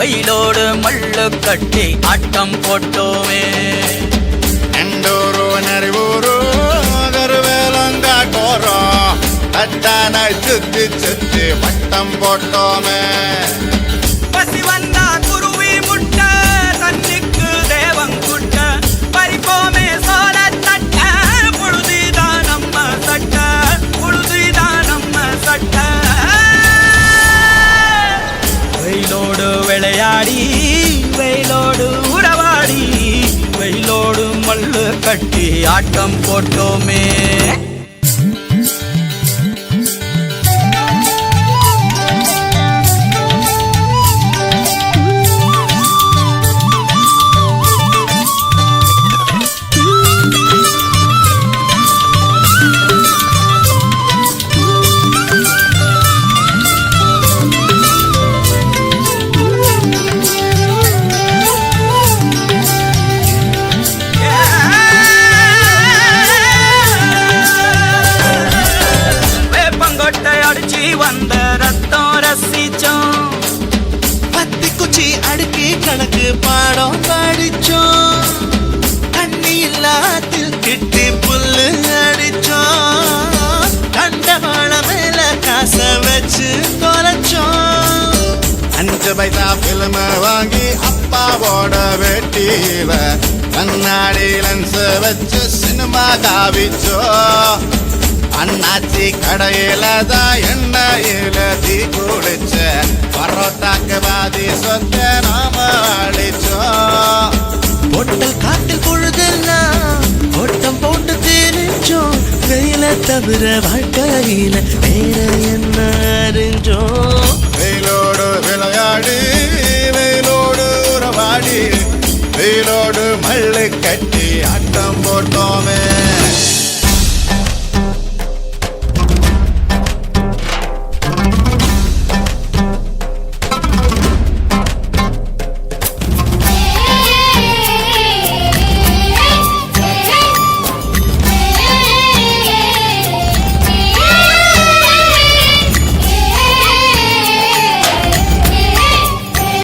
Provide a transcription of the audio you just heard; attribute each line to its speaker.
Speaker 1: வெயிலோடு மல்லு கட்டி ஆட்டம் போட்டோமே.
Speaker 2: எண்டூரு நரிவூரு கருவேலங்காட்டோரம் தட்டான சுத்தி சுத்தி வட்டம் போட்டோமே.
Speaker 1: பசி வந்தா குருவி முட்ட தண்ணிக்கு தேவங்குட்ட பறிப்போமே சோழ தட்ட புழுதிதான் நம்ம சட்ட புழுதிதான் நம்ம சட்ட. வெயிலோடு விளையாடி வெயிலோடு உறவாடி வெயிலோடு மல்லு கட்டி ஆட்டம் போட்டோமே. வந்த ரத்தம் ரசிச்சோம்
Speaker 3: பத்தி குச்சி அடுக்கி கணக்கு பாடம் படிச்சோம். தண்ணி இல்லாத்தில் கிட்டி புல்லு அடிச்சோம். கண்டவாள மேல காச வச்சு தொலைச்சோம்.
Speaker 2: 5 பைசா பிலிம வாங்கி அப்பாவோட வெட்டியில கண்ணாடி லென்ஸ் வச்சு சினிமா காவிச்சோ. அண்ணாச்சி கடையில தான் எண்ணெயில தீ குளிச்ச பரோட்டாக்கு பாதி சொத்த நாம அழிச்சோம்.
Speaker 3: பொட்டல் காட்டில் பொழுதெல்லாம் ஓட்டம் போட்டு தெரிஞ்சோம். வெயில தவிர வாழ்க்கையில வேற என்ன அறிஞ்சோம்.
Speaker 2: வெயிலோடு விளையாடி வெயிலோடு உறவாடி வெயிலோடு மல்லு கட்டி ஆட்டம் போட்டோமே.